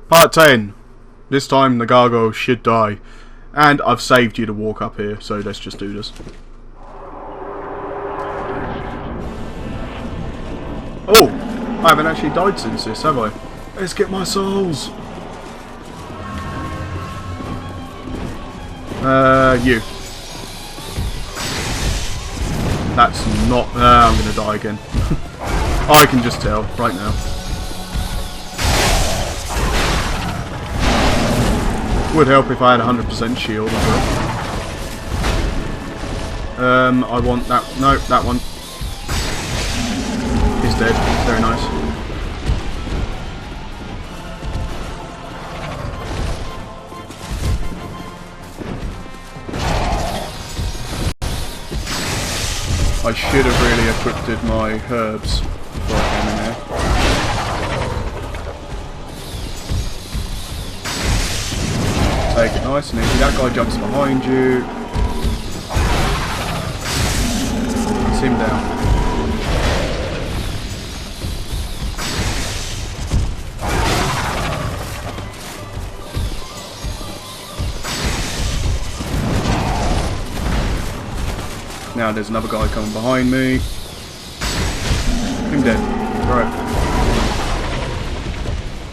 Part 10. This time the gargoyle should die. And I've saved you to walk up here, so let's just do this. Oh! I haven't actually died since this, have I? Let's get my souls! You. That's not... I'm gonna die again. I can just tell, right now. Would help if I had 100% shield as well. I want that... No, that one. He's dead. Very nice. I should have really equipped my herbs before I came in here. Take it nice and easy. That guy jumps behind you. It's him down. Now there's another guy coming behind me. I'm dead. Right.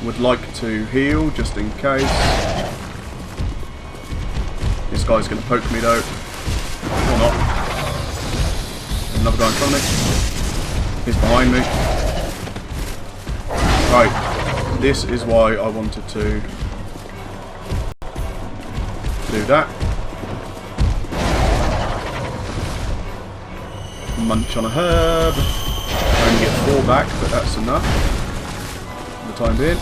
Would like to heal just in case. This guy's going to poke me though. Or not. Another guy in front of me. He's behind me. Right. This is why I wanted to do that. Munch on a herb. I only get 4 back, but that's enough for the time being.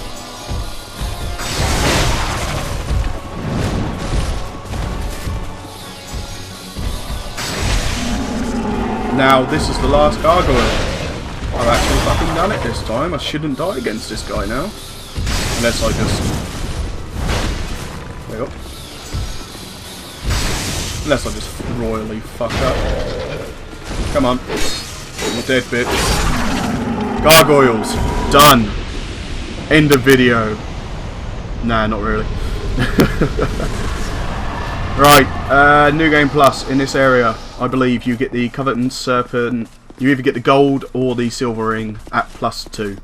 Now this is the last gargoyle. I've actually fucking done it this time. I shouldn't die against this guy now. Unless I just... There you go. Unless I just royally fuck up. Come on. You're dead, bitch. Gargoyles. Done. End of video. Nah, not really. Right. New Game Plus. In this area, I believe you get the Coveted Serpent. You either get the gold or the silver ring at +2.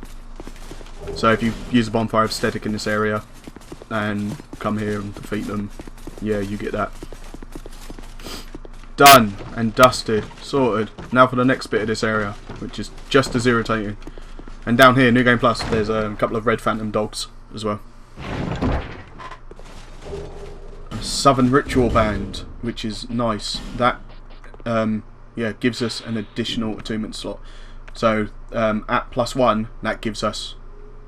So if you use the Bonfire of Aesthetic in this area and come here and defeat them, yeah, you get that. Done and dusted, sorted. Now for the next bit of this area, which is just as irritating. And down here, New Game Plus, there's a couple of red phantom dogs as well. A Southern Ritual Band, which is nice. That, yeah, gives us an additional attunement slot. So at +1, that gives us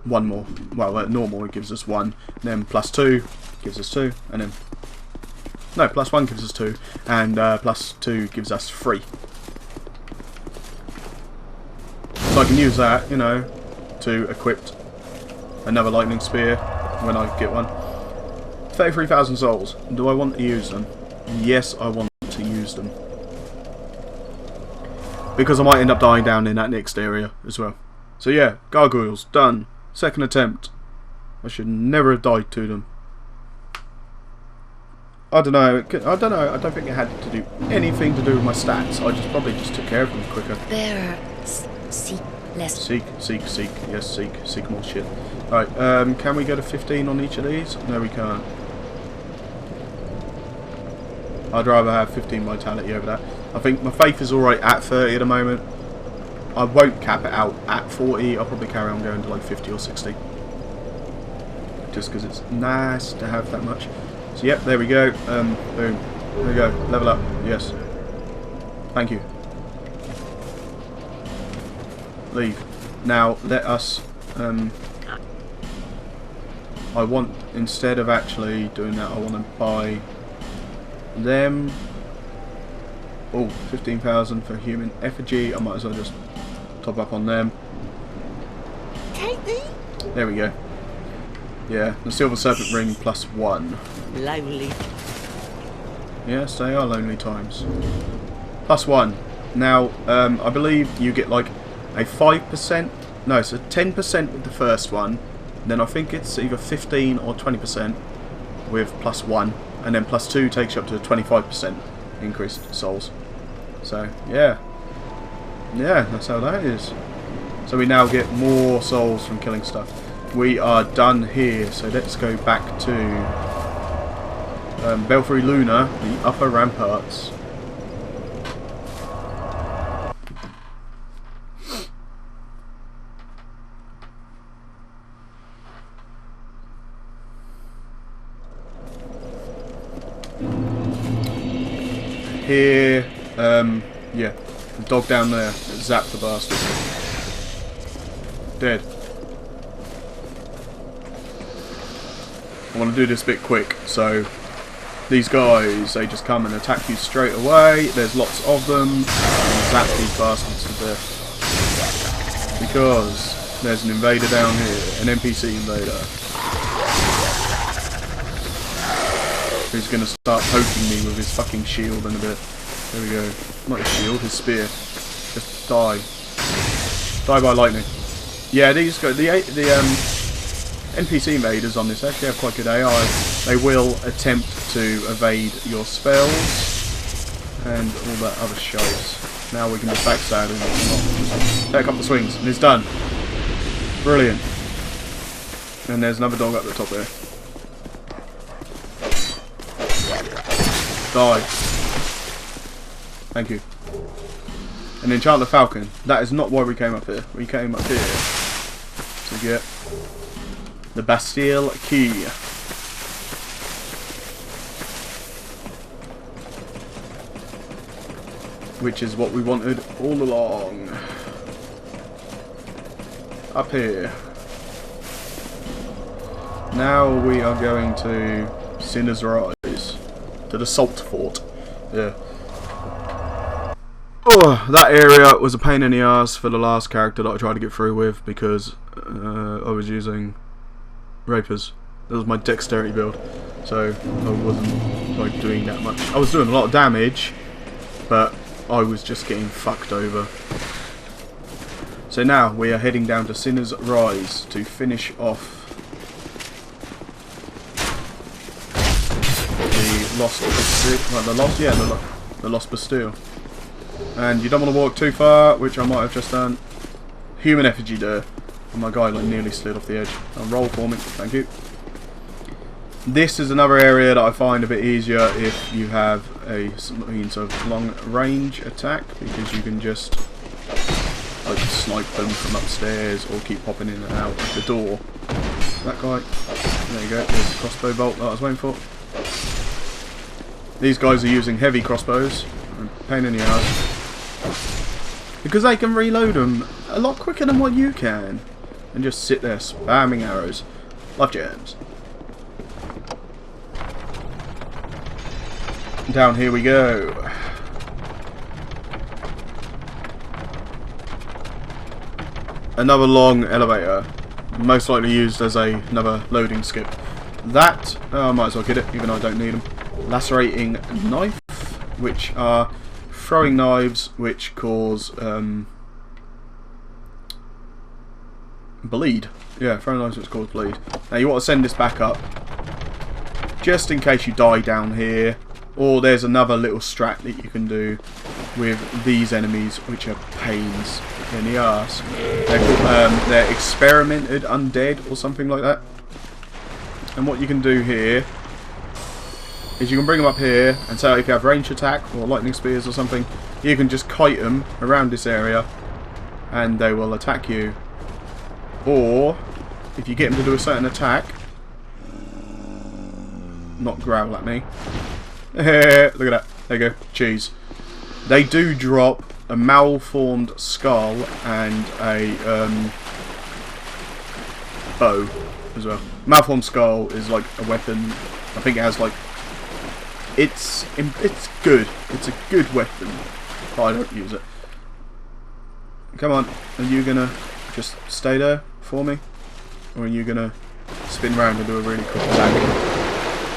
1 more. Well, at normal it gives us 1. Then +2 gives us 2, and then. No, +1 gives us 2, and +2 gives us 3. So I can use that, you know, to equip another lightning spear when I get one. 33,000 souls. Do I want to use them? Yes, I want to use them. Because I might end up dying down in that next area as well. So yeah, gargoyles, done. Second attempt. I should never have died to them. I don't know. I don't think it had to do anything to do with my stats. I probably just took care of them quicker. There, seek less. Seek. Yes, seek more shit. Right. Can we go to 15 on each of these? No, we can't. I'd rather have 15 vitality over that. I think my faith is alright at 30 at the moment. I won't cap it out at 40. I'll probably carry on going to like 50 or 60. Just because it's nice to have that much. So yep, there we go. Boom. There we go. Level up. Yes. Thank you. Leave. Now let us. I want, instead of actually doing that, I want to buy them. Oh, 15,000 for human effigy. I might as well just top up on them. Katie? There we go. Yeah, the Silver Serpent Ring +1. Lonely. Yes, they are lonely times. +1. Now, I believe you get like a 5%. No, it's a 10% with the first one, then I think it's either 15 or 20% with +1, and then +2 takes you up to 25% increased souls. So yeah, that's how that is. So we now get more souls from killing stuff. We are done here, so let's go back to Belfry Luna, the upper ramparts. Here, yeah, the dog down there zapped the bastard. Dead. I want to do this bit quick, so these guys, they just come and attack you straight away. There's lots of them, and zap these bastards to death. Because there's an invader down here, an NPC invader, who's going to start poking me with his fucking shield in a bit. There we go. Not his shield, his spear. Just die. Die by lightning. Yeah, these guys, the NPC invaders on this actually have quite good AI. They will attempt to evade your spells and all that other shite. Now we can just backstab him. Just take up the swings and it's done. Brilliant. And there's another dog up the top there. Die. Thank you. And enchant the falcon. That is not why we came up here. We came up here to get the Bastille key. Which is what we wanted all along. Up here. Now we are going to Sinner's Rise. To the Salt Fort. Yeah. Oh, that area was a pain in the ass for the last character that I tried to get through with because I was using Rapers. That was my dexterity build, so I wasn't like doing that much. I was doing a lot of damage, but I was just getting fucked over. So now we are heading down to Sinner's Rise to finish off the Lost Bastille. The Lost Bastille. And you don't want to walk too far, which I might have just done. Human effigy there. And my guy like nearly slid off the edge. Roll for me, thank you. This is another area that I find a bit easier if you have a means of long range attack, because you can just like snipe them from upstairs or keep popping in and out of the door. That guy. There you go, there's the crossbow bolt that I was waiting for. These guys are using heavy crossbows. Pain in the ass. Because they can reload them a lot quicker than what you can. And just sit there spamming arrows. Love gems. Down here we go. Another long elevator. Most likely used as another loading skip. That, I might as well get it, even though I don't need them. Lacerating knife, which are throwing knives which cause bleed. Yeah, throwing knives which cause bleed. Now you want to send this back up just in case you die down here, or there's another little strat that you can do with these enemies which are pains in the arse. They're called, they're experimented undead or something like that. And what you can do here is you can bring them up here, and so if you have range attack or lightning spears or something, you can just kite them around this area and they will attack you. Or if you get them to do a certain attack, not growl at me. Look at that. There you go. Cheese. They do drop a malformed skull and a bow as well. Malformed skull is like a weapon. I think it has like it's good. It's a good weapon, but I don't use it. Come on, are you gonna just stay there for me, or are you gonna spin round and do a really quick attack?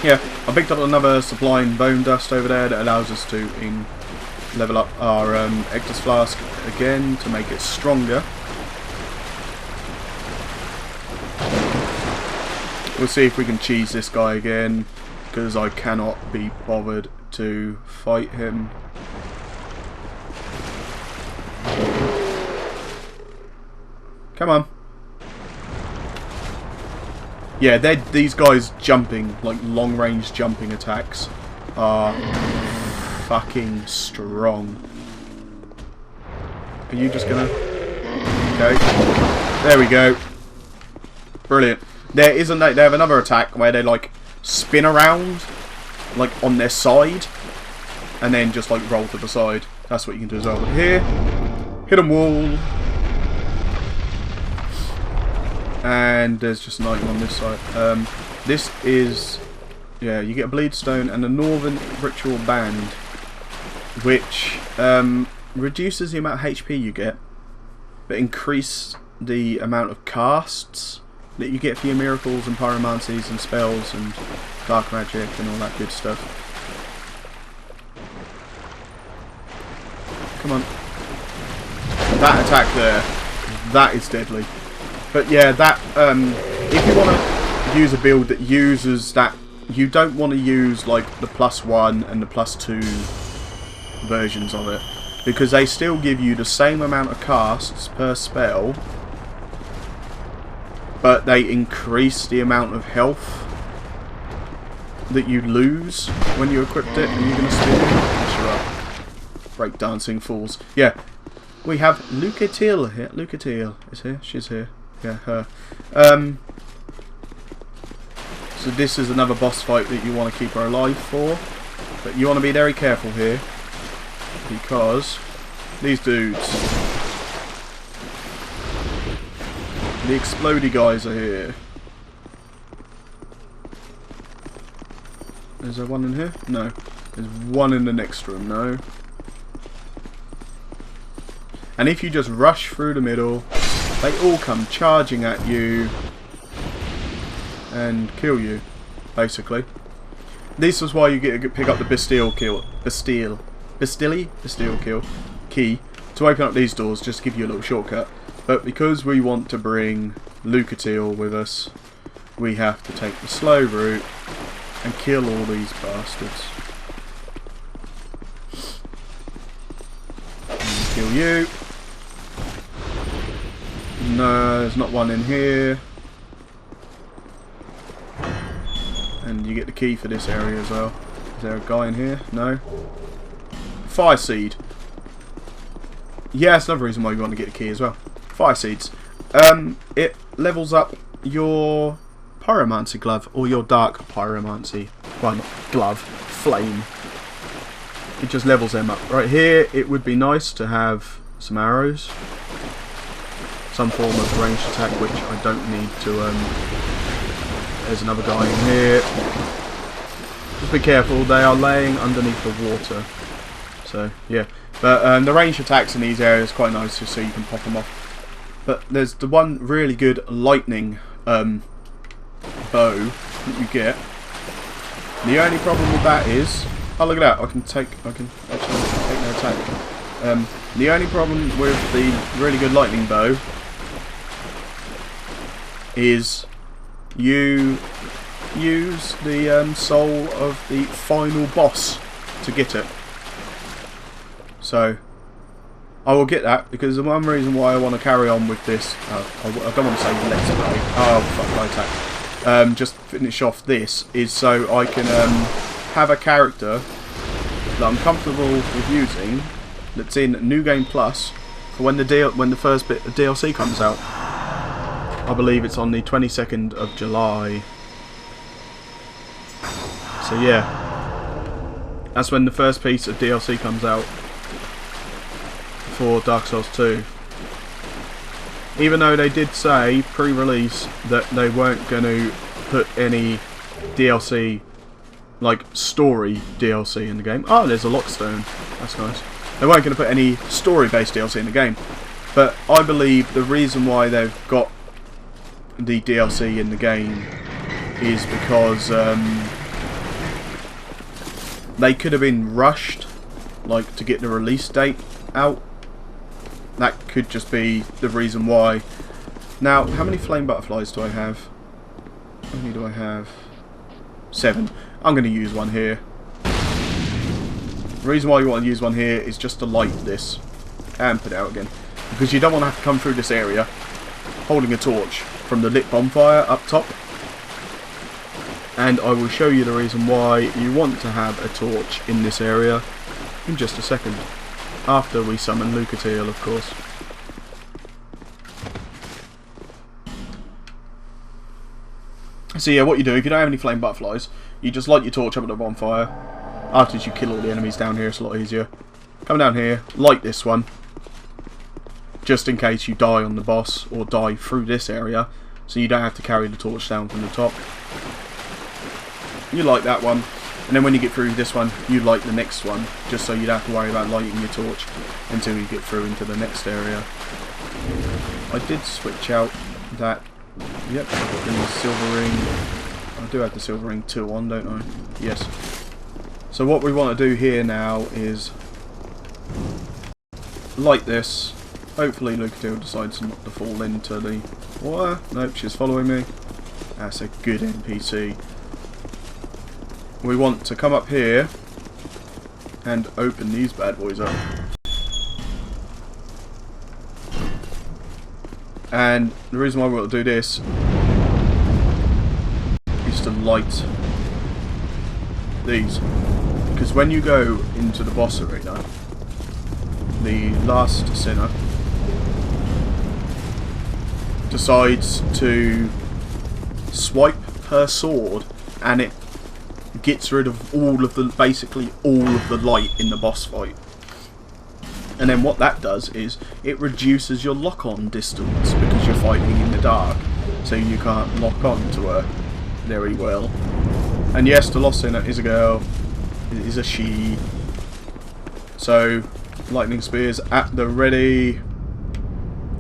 Yeah, I picked up another supply in bone dust over there that allows us to level up our Ectus Flask again to make it stronger. We'll see if we can cheese this guy again, because I cannot be bothered to fight him. Come on. Yeah, these guys jumping, like long-range jumping attacks, are fucking strong. Are you just gonna... Okay. There we go. Brilliant. They have another attack where they like spin around, like on their side, and then just like roll to the side. That's what you can do as well. But here, hit a wall. And there's just an item on this side. This is, yeah, you get a bleed stone and a northern ritual band, which reduces the amount of HP you get, but increase the amount of casts that you get for your miracles and pyromancies and spells and dark magic and all that good stuff. Come on. That attack there, that is deadly. But yeah, that if you want to use a build that uses that, you don't want to use like the +1 and the +2 versions of it, because they still give you the same amount of casts per spell, but they increase the amount of health that you lose when you equipped it and you're going to spin it. Sure up. Breakdancing fools. Yeah, we have Lucatil here. Lucatil is here. She's here. Yeah, her. So this is another boss fight that you want to keep her alive for, but you want to be very careful here, because these dudes, the explodey guys, are here. Is there one in here? No. There's one in the next room. No. And if you just rush through the middle, they all come charging at you and kill you, basically. This is why you get to pick up the Bastille kill, Bastille kill key to open up these doors, just to give you a little shortcut. But because we want to bring Lucatil with us, we have to take the slow route and kill all these bastards. And kill you. No, there's not one in here. And you get the key for this area as well. Is there a guy in here? No. Fire seed. Yeah, that's another reason why you want to get the key as well. Fire seeds. It levels up your pyromancy glove, or your dark pyromancy. Well, not glove, flame. It just levels them up. Right here, it would be nice to have some arrows, some form of ranged attack, which I don't need to. There's another guy in here. Just be careful, they are laying underneath the water. So, yeah. But the ranged attacks in these areas are quite nice, just so you can pop them off. But there's the one really good lightning bow that you get. The only problem with that is, oh look at that, I can actually take their attack. The only problem with the really good lightning bow is you use the soul of the final boss to get it. So I will get that, because the one reason why I want to carry on with this, I don't want to say let's play, oh fuck, I attack. Just finish off this, is so I can have a character that I'm comfortable with using, that's in New Game Plus, for when the first bit of DLC comes out. I believe it's on the 22nd of July. So yeah, that's when the first piece of DLC comes out for Dark Souls 2. Even though they did say pre-release that they weren't going to put any DLC, like story DLC in the game. Oh, there's a lockstone. That's nice. They weren't going to put any story-based DLC in the game. But I believe the reason why they've got the DLC in the game is because they could have been rushed, like, to get the release date out. That could just be the reason why. Now, how many flame butterflies do I have? How many do I have? 7. I'm going to use one here. The reason why you want to use one here is just to light this and put it out again, because you don't want to have to come through this area holding a torch from the lit bonfire up top. And I will show you the reason why you want to have a torch in this area in just a second, after we summon Lucatiel, of course. So yeah, what you do, if you don't have any flame butterflies, you just light your torch up at the bonfire. After you kill all the enemies down here, it's a lot easier. Come down here, light this one, just in case you die on the boss or die through this area, so you don't have to carry the torch down from the top. You light that one, and then when you get through this one, you light the next one, just so you don't have to worry about lighting your torch until you get through into the next area. I did switch out that. Yep, I've got the silver ring. I do have the silver ring 2 on, don't I? Yes. So what we want to do here now is light this. Hopefully Lucatiel decides not to fall into the water. Nope, she's following me. That's a good NPC. We want to come up here and open these bad boys up. And the reason why we want to do this is to light these. Because when you go into the boss arena, the last sinner decides to swipe her sword, and it gets rid of basically all of the light in the boss fight. And then what that does is it reduces your lock-on distance, because you're fighting in the dark, so you can't lock on to her very well. And yes, the Lost Sinner is a girl. It is a she. So, lightning spears at the ready.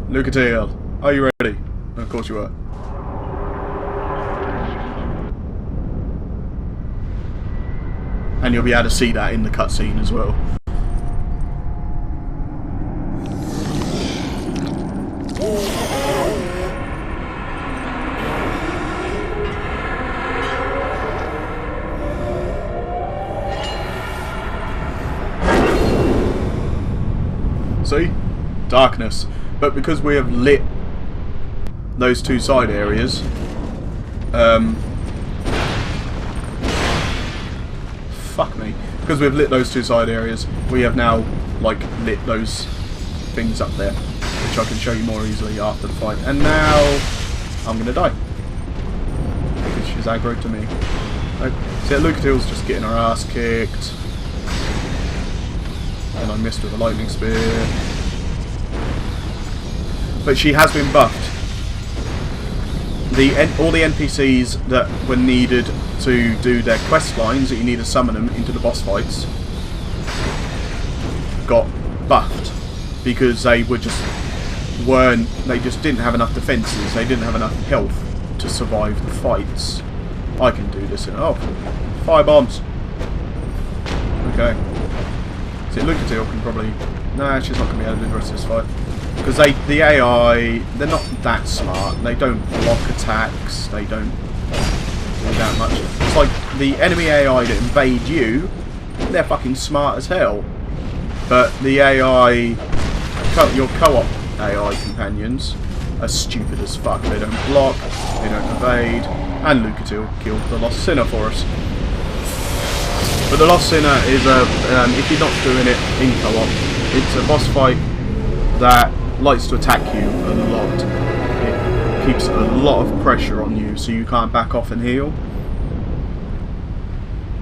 Lucatiel, are you ready? Of course you are. And you'll be able to see that in the cutscene as well. See? Darkness. But because we have lit those 2 side areas, fuck me. Because we've lit those 2 side areas, we have now, like, lit those things up there, which I can show you more easily after the fight. And now, I'm gonna die. Because she's aggro to me. Right. See, Lucatiel's just getting her ass kicked. And I missed with a lightning spear. But she has been buffed. All the NPCs that were needed to do their quest lines, that you need to summon them into the boss fights, got buffed because they just didn't have enough defences, they didn't have enough health to survive the fights. I can do this in fire bombs. Okay. See, Lucatiel can probably... Nah, she's not going to be able to do the rest of this fight. Because the AI, they're not that smart. They don't block attacks. They don't do that much. It's like the enemy AI that invade you, they're fucking smart as hell. But the AI, your co-op AI companions, are stupid as fuck. They don't block, they don't evade, and Lucatiel killed the Lost Sinner for us. But the Lost Sinner is if you're not doing it in co-op, it's a boss fight that likes to attack you a lot. It keeps a lot of pressure on you, so you can't back off and heal.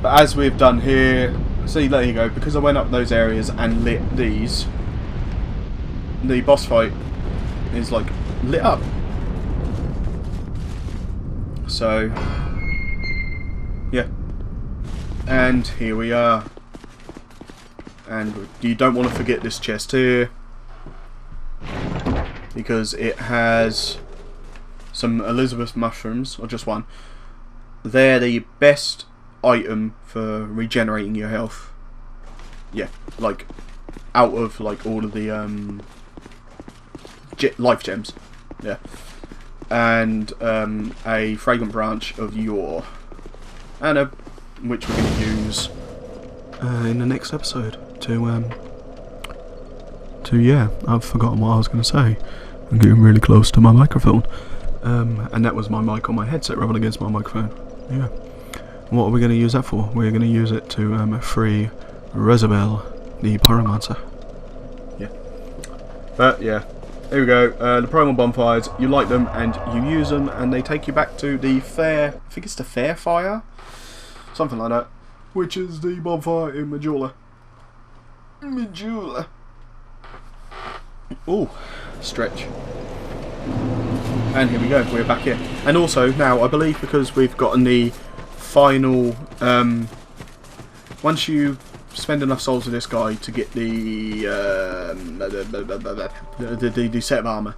But as we've done here, see, there you go, because I went up those areas and lit these, the boss fight is like lit up. So, yeah. And here we are. And you don't want to forget this chest here, because it has some Elizabeth mushrooms, or just one. They're the best item for regenerating your health. Yeah, like out of like all of the life gems. Yeah. and a fragrant branch of yore, and which we're going to use in the next episode to yeah, I've forgotten what I was going to say. I'm getting really close to my microphone, and that was my mic on my headset rubbing against my microphone. Yeah. What are we going to use that for? We're going to use it to free Rezabel, the pyromancer. Yeah. But yeah, here we go. The primal bonfires. You light them and you use them, and they take you back to the fair. I think it's the fair fire, something like that, which is the bonfire in Majula. Majula. Ooh, stretch. And here we go. We're back here. And also now, I believe because we've gotten the final. Once you spend enough souls with this guy to get the set of armor,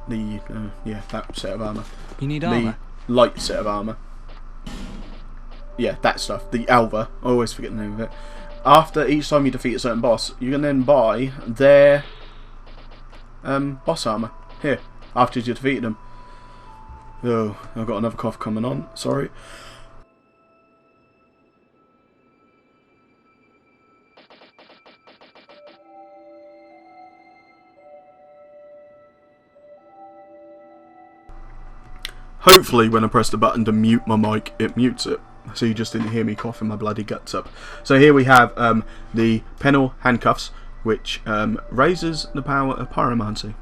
yeah, that set of armor. You need armor. The light set of armor. Yeah, that stuff. The Alva. I always forget the name of it. After each time you defeat a certain boss, you can then buy their boss armor here after you defeated them. Oh, I've got another cough coming on. Sorry. Hopefully when I press the button to mute my mic, it mutes it. So you just didn't hear me coughing my bloody guts up. So here we have the Pennel Handcuffs, which raises the power of pyromancy.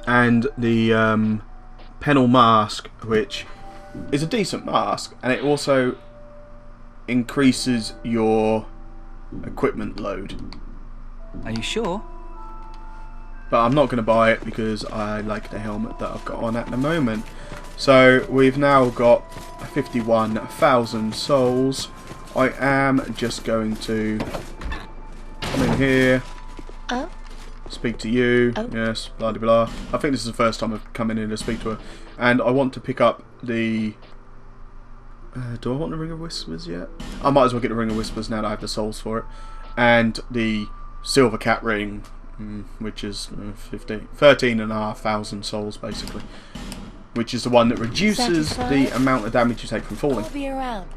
And the Pennel Mask, which is a decent mask, and it also increases your equipment load. Are you sure? But I'm not going to buy it because I like the helmet that I've got on at the moment. So we've now got 51,000 souls. I am just going to come in here, speak to you, yes, blah blah blah. I think this is the first time I've come in here to speak to her. And I want to pick up the... do I want the Ring of Whispers yet? I might as well get the Ring of Whispers now that I have the souls for it. And the Silver Cat Ring, which is 13,500 souls basically, which is the one that reduces the amount of damage you take from falling. I'll be around.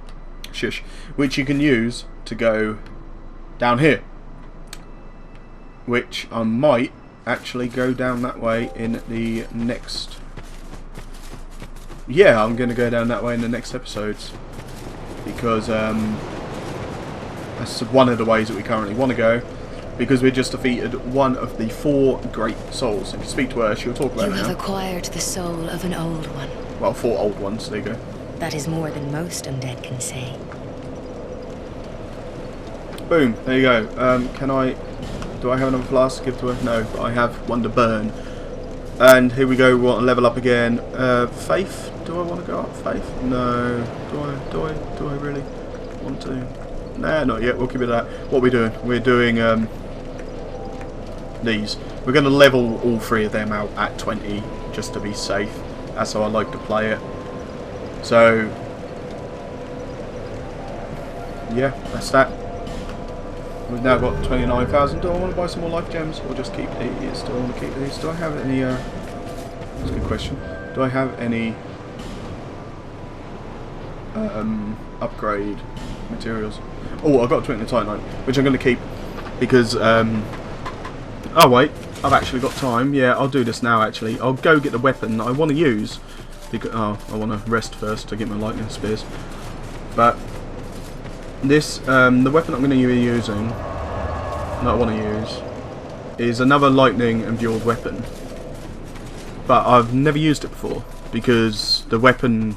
Shush. Which you can use to go down here, which I might actually go down that way in the next... Yeah, I'm going to go down that way in the next episodes, because that's one of the ways that we currently want to go. Because we just defeated one of the 4 great souls. If you speak to her, she'll talk about it now. You have acquired the soul of an old one. Well, 4 old ones, there you go. That is more than most undead can say. Boom, there you go. Do I have another flask to give to her? No, but I have one to burn. And here we go, we want to level up again. Faith? Do I want to go up Faith? No. Do I really want to? Nah, not yet, we'll keep it at that. What are we doing? We're doing these. We're going to level all 3 of them out at 20 just to be safe. That's how I like to play it. So yeah, that's that. We've now got 29,000. Do I want to buy some more life gems or just keep these? Do I want to keep these? Do I have any that's a good question. Do I have any upgrade materials? Oh, I've got 20 titanite, which I'm going to keep because oh wait, I've actually got time. Yeah, I'll do this now actually. I'll go get the weapon that I want to use because I want to rest first to get my lightning spears. But this the weapon I'm going to be using, that I want to use, is another lightning imbued weapon. But I've never used it before because the weapon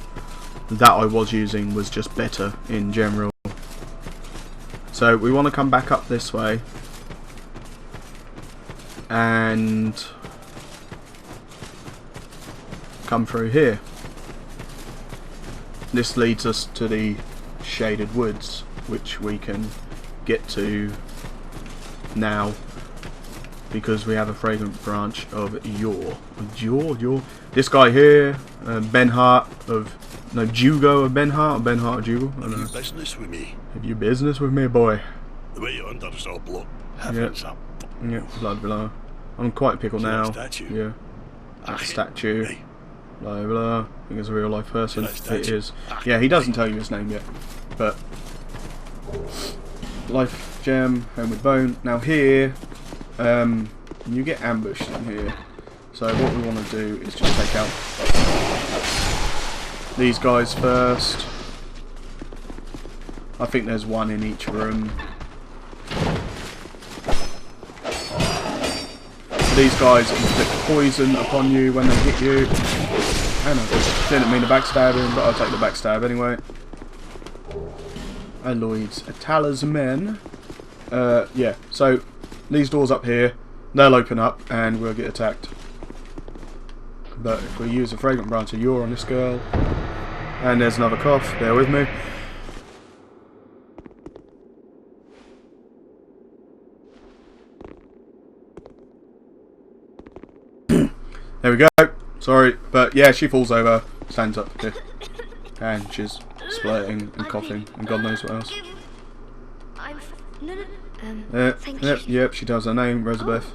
that I was using was just better in general. So we want to come back up this way and come through here. This leads us to the shaded woods, which we can get to now because we have a fragrant branch of yore. This guy here, Ben Hart of... No, Jugo of Ben Hart, or Ben Hart of Jugo. I don't know. Have you business with me? Have you business with me, boy? The way you under us all block. Yeah, blah blah. I'm quite pickled now. Statue. Yeah. that statue. Hey. Blah blah. I think it's a real life person. Nice It statue. is. Yeah, he doesn't tell you his name yet. But life gem, homeward bone. Now here, you get ambushed in here. So what we want to do is just take out these guys first. I think there's one in each room. These guys inflict poison upon you when they hit you. I know, didn't mean to backstab him, but I'll take the backstab anyway. Alloyd's a talisman. Yeah, so these doors up here, they'll open up and we'll get attacked. But if we use a fragrant branch of yore on this girl, and there's another cough, bear with me. There we go. Sorry, but yeah, she falls over, stands up here, and she's splurting and coughing, and God knows what else. Yep, she tells her name, Rosabeth.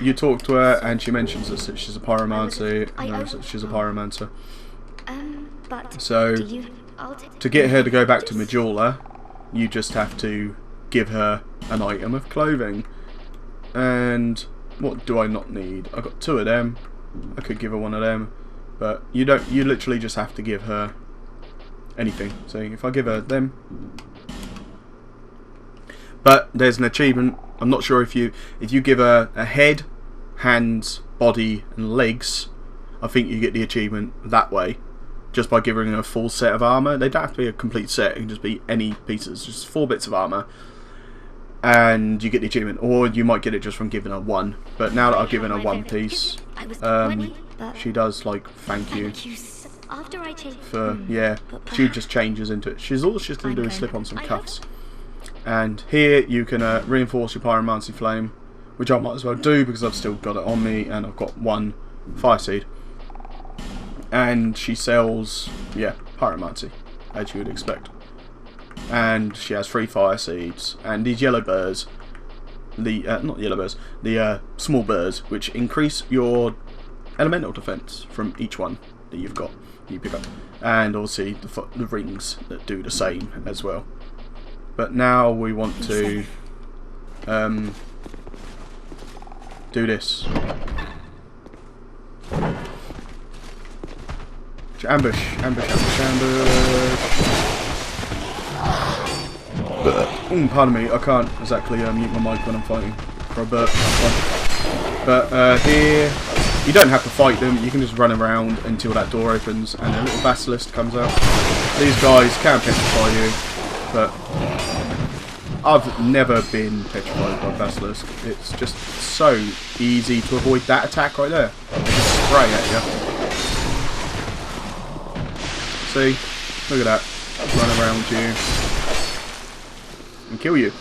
You talk to her, and she mentions that she's a pyromancer, and knows that she's a pyromancer. So, to get her to go back to Majula, you just have to give her an item of clothing. And what do I not need? I got 2 of them. I could give her 1 of them, but you don't. You literally just have to give her anything. So if I give her them, but there's an achievement. I'm not sure if you give her a head, hands, body, and legs. I think you get the achievement that way, just by giving her a full set of armor. They don't have to be a complete set. It can just be any pieces, just 4 bits of armor. And you get the achievement, or you might get it just from giving her 1. But now that I've given her 1 piece, she does like thank you for she just changes into it. All she's going to do is slip on some cuffs. And here you can reinforce your pyromancy flame, which I might as well do because I've still got it on me, and I've got 1 fire seed. And she sells pyromancy, as you would expect. And she has 3 fire seeds, and these yellow birds, not yellow birds, the small birds, which increase your elemental defense from each one that you've got, you pick up, and obviously the rings that do the same as well. But now we want to do this. Ambush, ambush, ambush, ambush. Pardon me, I can't exactly mute my mic when I'm fighting for a burp. But here, you don't have to fight them, you can just run around until that door opens and a little basilisk comes out. These guys can petrify you, but I've never been petrified by basilisk. It's just so easy to avoid that attack right there. They just spray at you. See? Look at that. Run around you and kill you.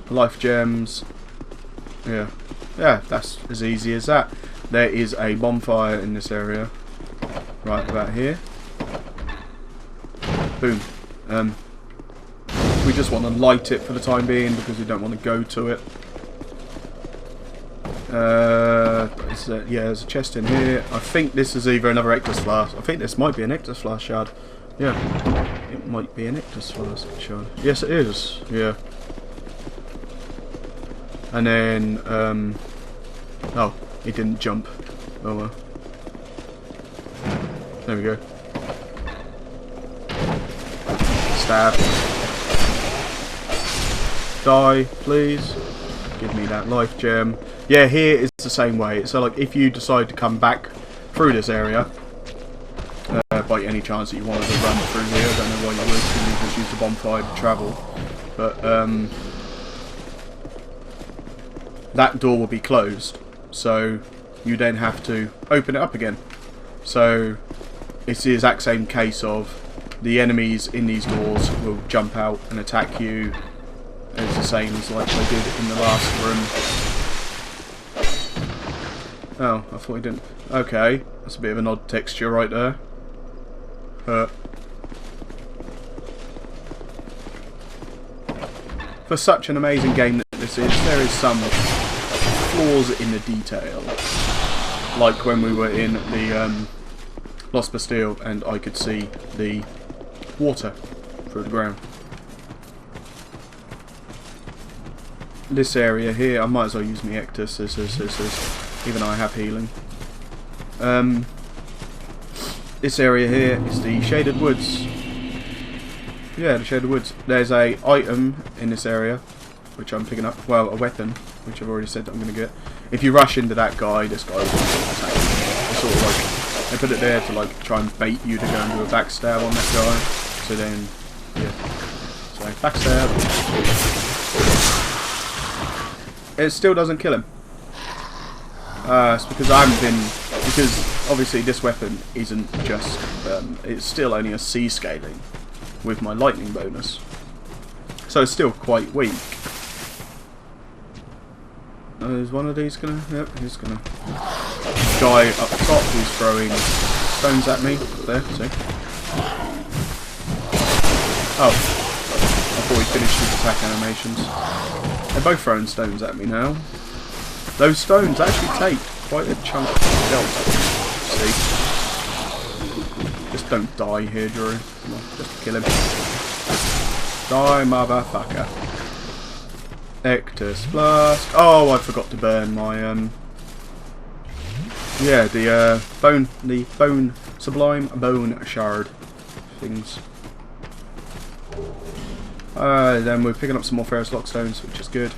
Life gems. Yeah, that's as easy as that. There is a bonfire in this area, right about here. Boom. We just want to light it for the time being because we don't want to go to it. There's a chest in here. I think this is either another Ectus flask. I think this might be an Ectus flask shard. Yeah, it might be an Ectus flask shard. Yes, it is. Yeah. And then, oh, he didn't jump. Oh well. There we go. Stab. Die, please. Give me that life gem. Yeah, here is the same way. So, like, if you decide to come back through this area, by any chance that you wanted to run through here, I don't know why you would, because you just use the bonfire to travel. But, that door will be closed, so you then have to open it up again. So, it's the exact same case of the enemies in these doors will jump out and attack you. It's the same as like they did in the last room. Oh, I thought he didn't. Okay, that's a bit of an odd texture right there. For such an amazing game that this is, there is some flaws in the detail. like when we were in the Lost Bastille and I could see the water through the ground. This area here, I might as well use my Ectus, even though I have healing. This area here is the Shaded Woods. Yeah, the Shaded Woods. There's a item in this area, which I'm picking up. Well, a weapon, which I've already said that I'm going to get. If you rush into that guy, this guy will attack you. It's sort of like, they put it there to like try and bait you to go and do a backstab on that guy. So then, yeah. So, backstab. It still doesn't kill him. It's because I haven't been... Because, obviously, this weapon isn't just... it's still only a C scaling with my lightning bonus. So it's still quite weak. Is one of these gonna... Yep, he's gonna... Guy up top who's throwing stones at me. There, see? Oh. I thought he finished his attack animations. They're both throwing stones at me now. Those stones actually take quite a chunk of health. See? Just don't die here, Drew. Come on, just kill him. Die, motherfucker. Ectus Blast. Oh, I forgot to burn my, yeah, the bone, sublime bone shard things. Then we're picking up some more Ferrous Lock stones, which is good.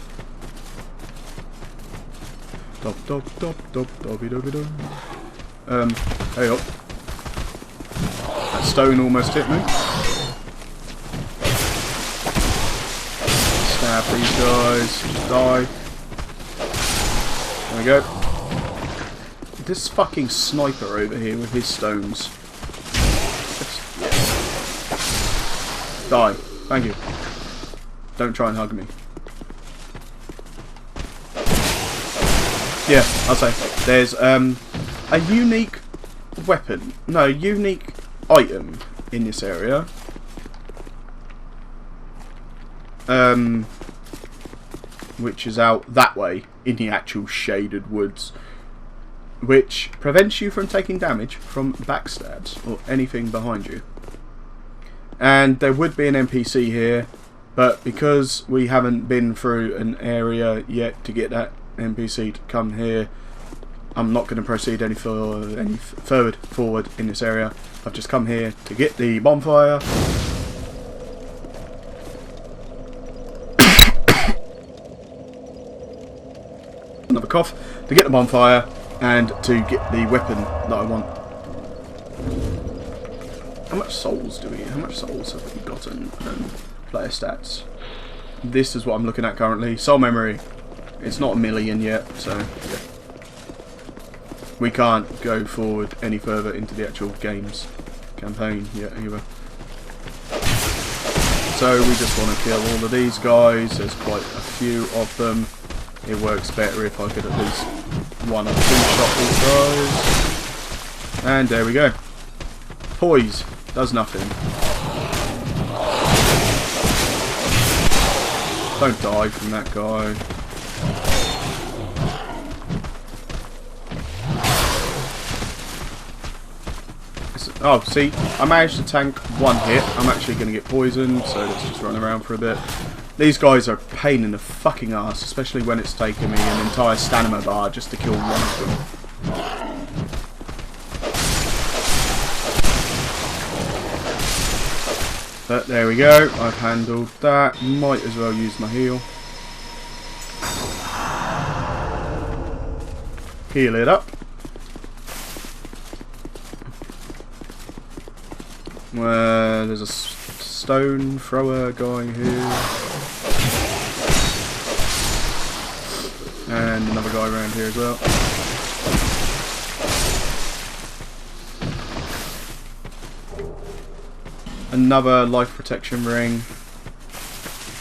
Dop dop dop dop dobby dobby dop. Hey up. That stone almost hit me. Stab these guys. Just die. There we go. This fucking sniper over here with his stones. Die. Thank you. Don't try and hug me. Yeah, I'll say. There's a unique weapon. No, unique item in this area. Which is out that way in the actual Shaded Woods. Which prevents you from taking damage from backstabs or anything behind you. And there would be an NPC here, but because we haven't been through an area yet to get that NPC to come here, I'm not going to proceed any further forward in this area. I've just come here to get the bonfire. Another cough. To get the bonfire and to get the weapon that I want. How much souls have we gotten? Player stats. This is what I'm looking at currently. Soul memory. It's not 1,000,000 yet, so yeah. We can't go forward any further into the actual game's campaign yet either. So we just want to kill all of these guys. There's quite a few of them. It works better if I could at least one or two shot these guys. And there we go. Poise. Does nothing. Don't die from that guy. Oh, see, I managed to tank one hit. I'm actually going to get poisoned, so let's just run around for a bit. These guys are a pain in the fucking ass, especially when it's taken me an entire stamina bar just to kill one of them. But there we go, I've handled that. Might as well use my heal. Heal it up. There's a stone thrower guy here. And another guy around here as well. Another life protection ring,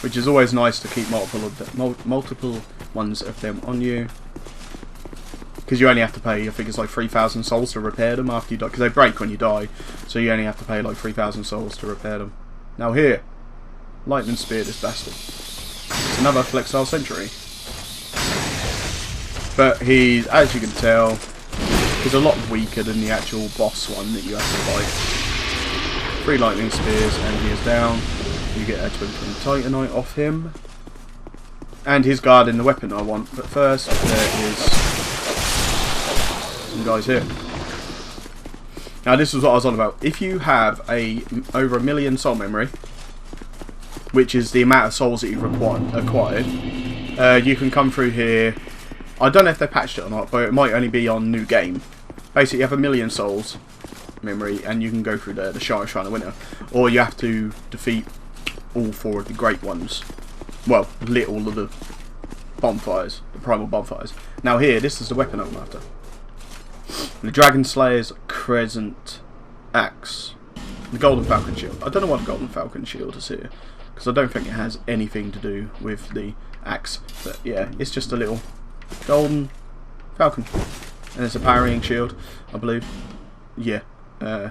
which is always nice to keep multiple ones of them on you, because you only have to pay, I think it's like 3,000 souls to repair them after you die, because they break when you die, so you only have to pay like 3,000 souls to repair them. Now here, lightning spear this bastard. It's another flexile sentry, but he's, as you can tell, is a lot weaker than the actual boss one that you have to fight. 3 lightning spears, and he is down. You get a twinkling titanite off him. And he's guarding the weapon I want. But first, there is some guys here. Now this is what I was on about. If you have over 1 million soul memory, which is the amount of souls that you've acquired, you can come through here. I don't know if they patched it or not, but it might only be on new game. Basically, you have 1 million souls memory, and you can go through the Shrine of Winter, or you have to defeat all 4 of the great ones. Well, lit all of the bonfires, the primal bonfires. Now here, this is the weapon I'm after. The Dragon Slayer's Crescent Axe. The Golden Falcon Shield. I don't know what the Golden Falcon Shield is here, because I don't think it has anything to do with the axe. But yeah, it's just a little golden falcon. And it's a parrying shield, I believe. Yeah. Yeah,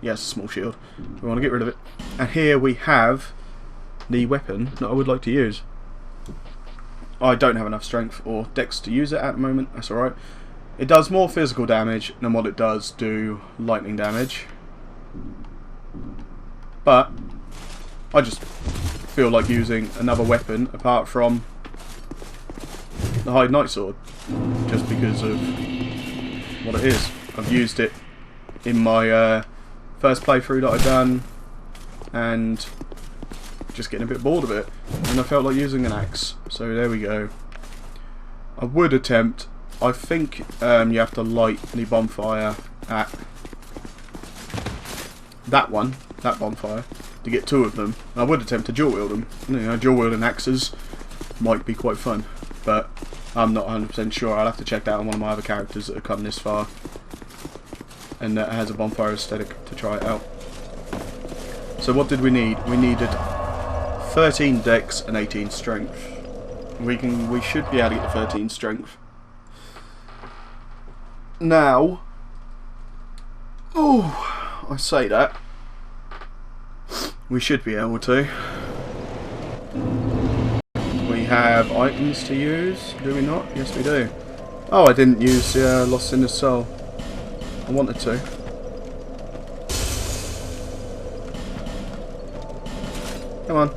it's a small shield. We want to get rid of it. And here we have the weapon that I would like to use. I don't have enough strength or dex to use it at the moment. That's alright. It does more physical damage than what it does do lightning damage. But I just feel like using another weapon apart from the Hide Knight Sword, just because of what it is. I've used it in my first playthrough that I've done, and just getting a bit bored of it, and I felt like using an axe. So there we go. I would attempt. I think you have to light the bonfire at that bonfire, to get 2 of them. I would attempt to dual wield them. You know, dual wielding axes might be quite fun, but I'm not 100% sure. I'll have to check that on one of my other characters that have come this far and that has a bonfire aesthetic to try it out. So what did we need? We needed 13 dex and 18 strength. We should be able to get to 13 strength. Now, oh, I say that. We should be able to. We have items to use, do we not? Yes, we do. Oh, I didn't use Lost Sinner's Soul. I wanted to. Come on.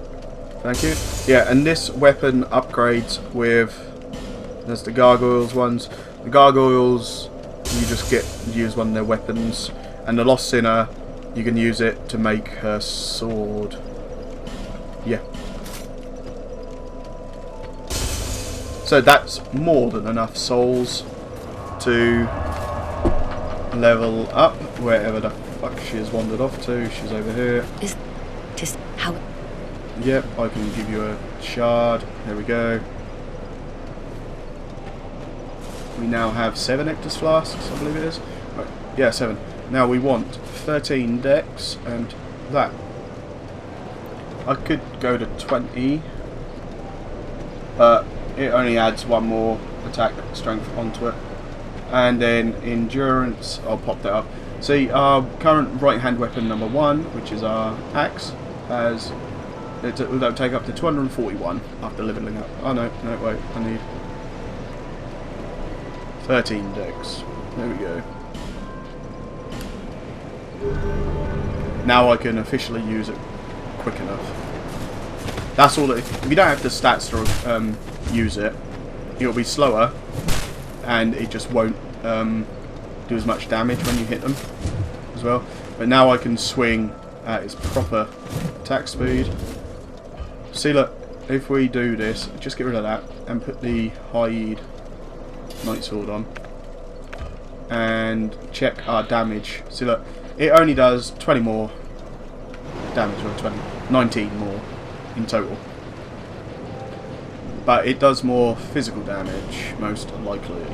Thank you. Yeah, and this weapon upgrades with... There's the Gargoyles ones. The Gargoyles, you just use one of their weapons. And the Lost Sinner, you can use it to make her sword. Yeah. So that's more than enough souls to level up wherever the fuck she has wandered off to. She's over here. Is just how... Yep, I can give you a shard. There we go. We now have 7 Ectus Flasks, I believe it is. Right. Yeah, 7. Now we want 13 dex and that. I could go to 20, but it only adds 1 more attack strength onto it. And then endurance, I'll pop that up. See, our current right hand weapon number 1, which is our axe, has... It'll take up to 241 after leveling up. Oh no, wait, I need 13 dex. There we go. Now I can officially use it quick enough. That's all. If you don't have the stats to use it, it'll be slower, and it just won't do as much damage when you hit them as well. But now I can swing at its proper attack speed. See, look, if we do this, just get rid of that and put the Hide Knight Sword on and check our damage. See, look, it only does 20 more damage, or 19 more in total, but it does more physical damage, most likely.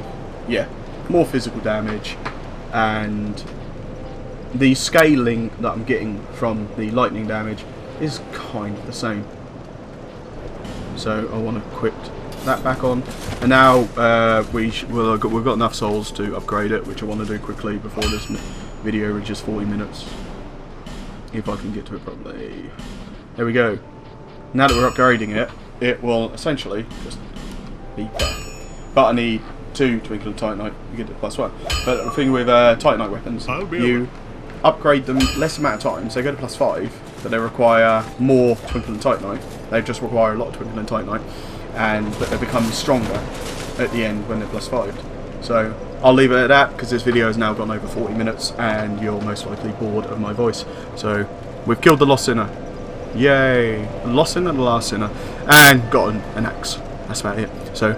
Yeah, more physical damage, and the scaling that I'm getting from the lightning damage is kind of the same. So I want to equip that back on, and now we've got enough souls to upgrade it, which I want to do quickly before this video reaches 40 minutes, if I can get to it properly. There we go. Now that we're upgrading it, it will essentially just be better. But I need 2 Twinkle and Titanite, you get it +1. But the thing with Titanite weapons, you upgrade them less amount of times. They go to +5, but they require more Twinkle and Titanite. They just require a lot of Twinkle and Titanite, but they become stronger at the end when they're +5. So I'll leave it at that, because this video has now gone over 40 minutes and you're most likely bored of my voice. So we've killed the Lost Sinner. Yay! The Lost Sinner, the Last Sinner. And got an axe. That's about it. So